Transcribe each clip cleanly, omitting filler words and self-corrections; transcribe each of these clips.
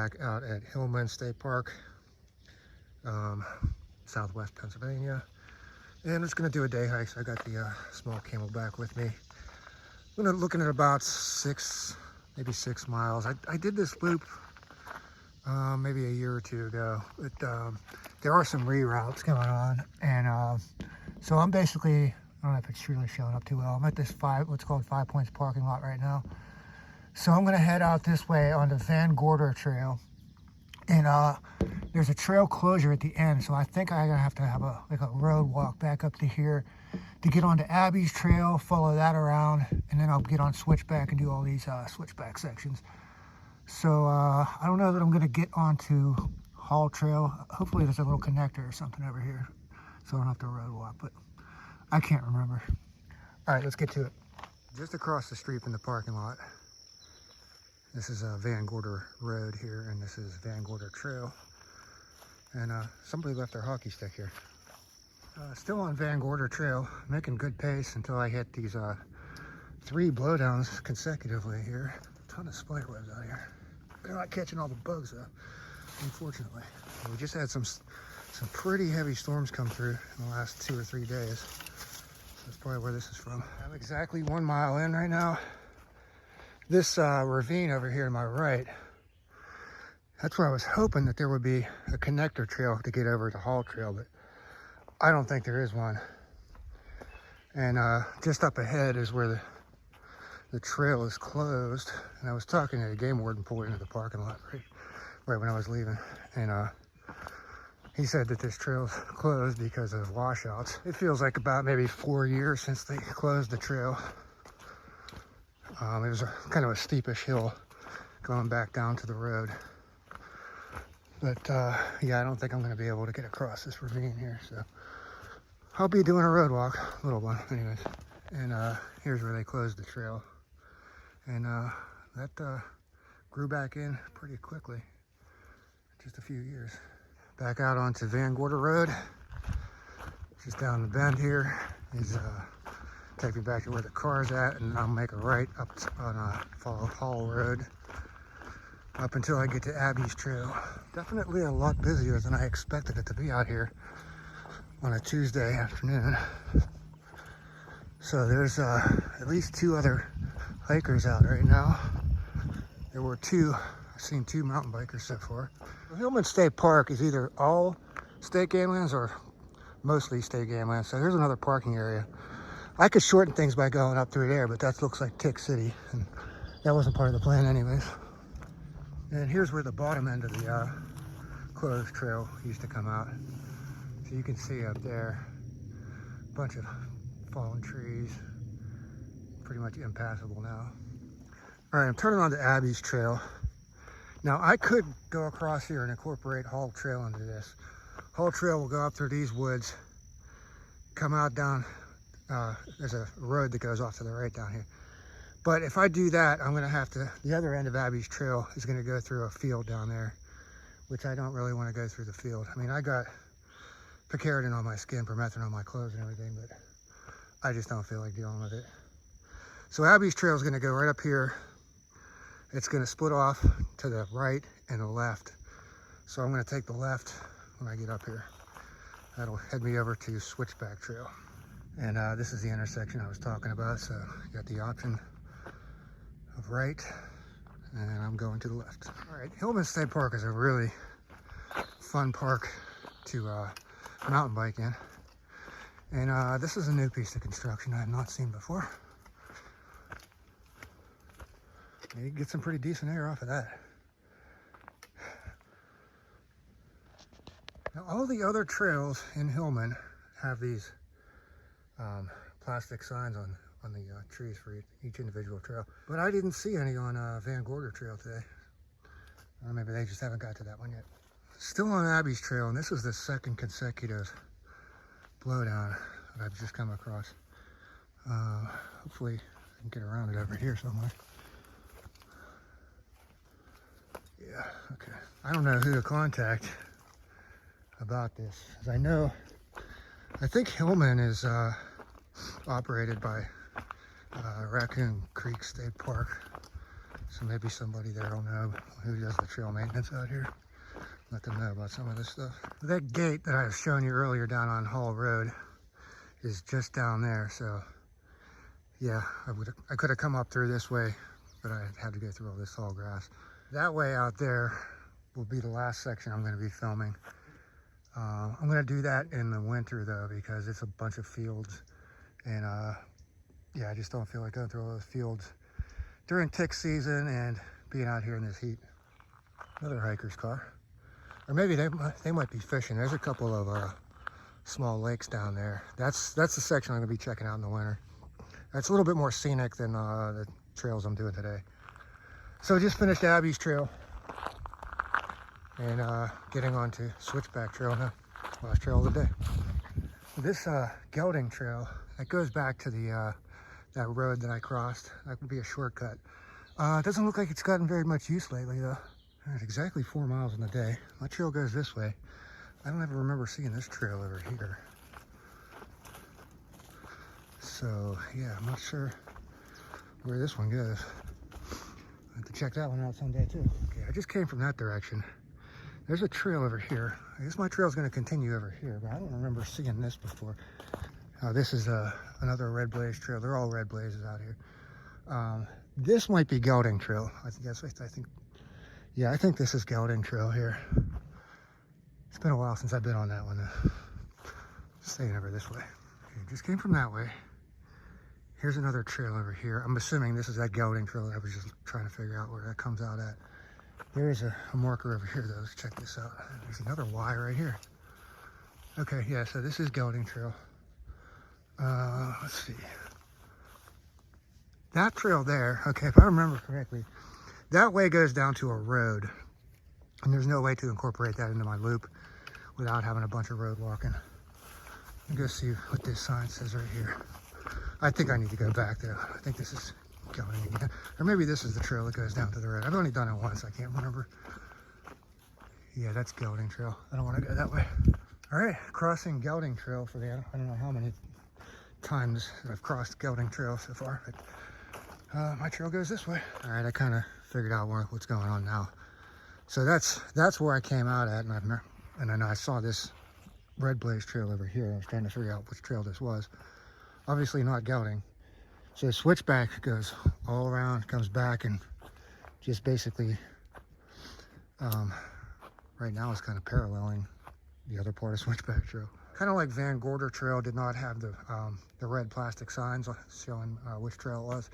back out at Hillman State Park, southwest Pennsylvania. And I'm just going to do a day hike. So I got the small Camelback with me. I'm looking at about maybe 6 miles. I did this loop maybe a year or two ago. But there are some reroutes going on. And so I'm basically, I don't know if it's really showing up too well. I'm at this what's called 5 Points parking lot right now. So I'm going to head out this way on the Gorder trail. And there's a trail closure at the end, so I think I'm gonna have to have a road walk back up to here to get onto Abby's trail, follow that around, and then I'll get on Switchback and do all these Switchback sections. So I don't know that I'm gonna get onto Hall Trail. Hopefully there's a little connector or something over here, so I don't have to road walk, but I can't remember. All right, let's get to it. Just across the street from the parking lot. This is Gorder Road here, and this is Gorder Trail. And somebody left their hockey stick here. Still on Gorder Trail, making good pace until I hit these 3 blowdowns consecutively here. A ton of spiderwebs out here. They're not catching all the bugs though, unfortunately. We just had some pretty heavy storms come through in the last 2 or 3 days. So that's probably where this is from. I'm exactly 1 mile in right now. This ravine over here to my right, that's where I was hoping that there would be a connector trail to get over to Hall Trail, but I don't think there is one. And just up ahead is where the trail is closed. And I was talking to the game warden pulled into the parking lot right when I was leaving. And he said that this trail is closed because of washouts. It feels like about maybe 4 years since they closed the trail. It was kind of a steepish hill going back down to the road. But yeah, I don't think I'm going to be able to get across this ravine here. So I'll be doing a road walk, a little one anyways. And here's where they closed the trail. And that grew back in pretty quickly, just a few years. Back out onto Gorder Road, just down the bend here is take me back to where the car's at, and I'll make a right up on follow Hall Road up until I get to Abby's Trail. Definitely a lot busier than I expected it to be out here on a Tuesday afternoon. So there's at least 2 other hikers out right now. There were 2. I've seen 2 mountain bikers so far. Hillman State Park is either all state game lands or mostly state game lands. So here's another parking area. I could shorten things by going up through there, but that looks like Tick City, and that wasn't part of the plan anyways. And here's where the bottom end of the closed trail used to come out. So you can see up there, a bunch of fallen trees, pretty much impassable now. All right, I'm turning on to Abby's Trail. Now I could go across here and incorporate Hall Trail into this. Hall Trail will go up through these woods, come out down. There's a road that goes off to the right down here. But if I do that, I'm going to have to, the other end of Abby's Trail is going to go through a field down there, which I don't really want to go through the field. I mean, I got picaridin on my skin, permethrin on my clothes and everything, but I just don't feel like dealing with it. So Abby's Trail is going to go right up here. It's going to split off to the right and the left. So I'm going to take the left when I get up here. That'll head me over to Switchback Trail. And this is the intersection I was talking about. So you got the option of right, and I'm going to the left. All right, Hillman State Park is a really fun park to mountain bike in. And this is a new piece of construction I have not seen before. You can get some pretty decent air off of that. Now, all the other trails in Hillman have these plastic signs on the trees for each individual trail. But I didn't see any on Gorder Trail today. Or maybe they just haven't got to that one yet. Still on Abby's Trail, and this is the second consecutive blowdown that I've just come across. Hopefully I can get around it over here somewhere. Yeah, okay. I don't know who to contact about this, as I think Hillman is operated by Raccoon Creek State Park. So maybe somebody there will know who does the trail maintenance out here. Let them know about some of this stuff. That gate that I was showing you earlier down on Hall Road is just down there. So yeah, I could have come up through this way, but I had to go through all this tall grass. That way out there will be the last section I'm going to be filming. I'm going to do that in the winter though, because it's a bunch of fields, and yeah, I just don't feel like going through all those fields during tick season and being out here in this heat. Another hiker's car, or maybe they might be fishing. There's a couple of small lakes down there. That's the section I'm going to be checking out in the winter. That's a little bit more scenic than the trails I'm doing today. So just finished Abby's trail and getting onto Switchback trail now. Last trail of the day. This gelding trail, that goes back to the that road that I crossed. That would be a shortcut. It doesn't look like it's gotten very much use lately though. It's exactly 4 miles in the day. My trail goes this way. I don't ever remember seeing this trail over here. So yeah, I'm not sure where this one goes. I have to check that one out someday too. Okay, I just came from that direction. There's a trail over here. I guess my trail is going to continue over here, but I don't remember seeing this before. This is another red blaze trail. They're all red blazes out here. This might be gelding trail. I think this is gelding trail here. It's been a while since I've been on that one though. Staying over this way. Okay, just came from that way. Here's another trail over here. I'm assuming this is that gelding trail that I was just trying to figure out where that comes out at. There is a marker over here though. Let's check this out. There's another Y right here. Okay, yeah, so this is gelding trail. Let's see. That trail there, okay, if I remember correctly, that way goes down to a road. And there's no way to incorporate that into my loop without having a bunch of road walking. Let me go see what this sign says right here. I think I need to go back though. I think this is gelding again. Or maybe this is the trail that goes down to the road. I've only done it once, I can't remember. Yeah, that's gelding trail. I don't want to go that way. All right, crossing gelding trail for the, I don't know how many times I've crossed gelding trail so far, but my trail goes this way. All right, I kind of figured out what's going on now. So that's where I came out at, and then I saw this red blaze trail over here. I was trying to figure out which trail this was. Obviously not gelding. So Switchback goes all around, comes back, and just basically, right now it's kind of paralleling the other part of Switchback trail. Kind of like Van Gorder trail did not have the red plastic signs showing which trail it was.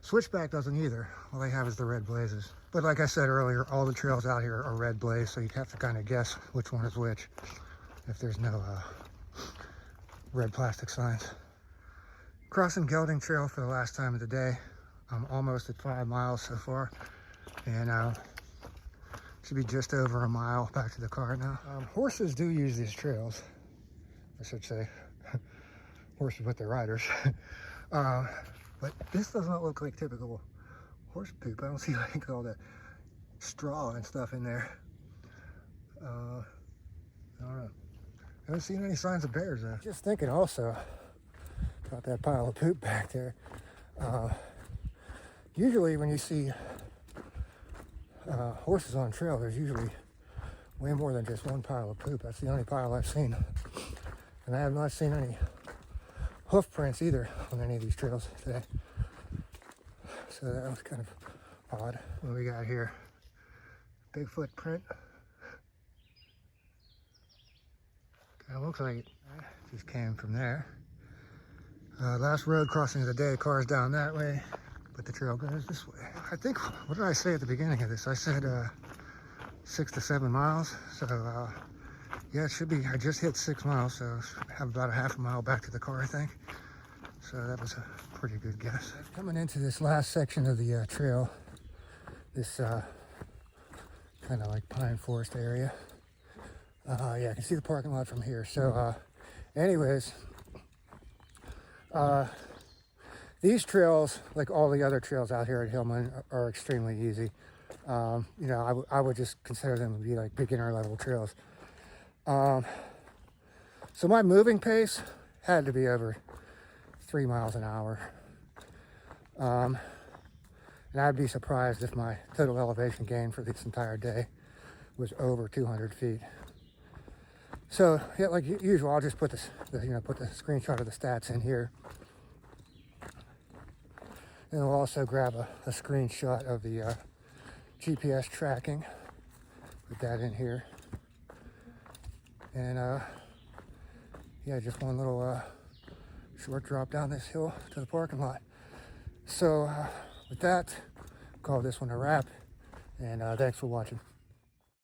Switchback doesn't either. All they have is the red blazes. But like I said earlier, all the trails out here are red blaze, so you'd have to kind of guess which one is which if there's no red plastic signs. Crossing gelding trail for the last time of the day. I'm almost at 5 miles so far, and should be just over a mile back to the car now. Horses do use these trails, I should say. Horses with their riders. But this does not look like typical horse poop. I don't see like all the straw and stuff in there. I don't know. I haven't seen any signs of bears though. Just thinking also about that pile of poop back there. Usually when you see horses on trail, there's usually way more than just one pile of poop. That's the only pile I've seen. And I have not seen any hoof prints either on any of these trails today. So that was kind of odd. What we got here? Bigfoot print. Kind of looks like it. Just came from there. Last road crossing of the day, cars down that way, but the trail goes this way. I think, what did I say at the beginning of this? I said 6 to 7 miles. So yeah, it should be, I just hit 6 miles, so I have about a half a mile back to the car, I think. So that was a pretty good guess. Coming into this last section of the trail, this kind of like pine forest area. Yeah, I can see the parking lot from here. So anyways, these trails, like all the other trails out here at Hillman, are extremely easy. You know, I would just consider them to be like beginner level trails. So my moving pace had to be over 3 miles an hour. And I'd be surprised if my total elevation gain for this entire day was over 200 feet. So yeah, like usual, I'll just put this, put the screenshot of the stats in here. And we'll also grab a screenshot of the GPS tracking. Put that in here. And yeah, just one little short drop down this hill to the parking lot. So with that, call this one a wrap. And thanks for watching.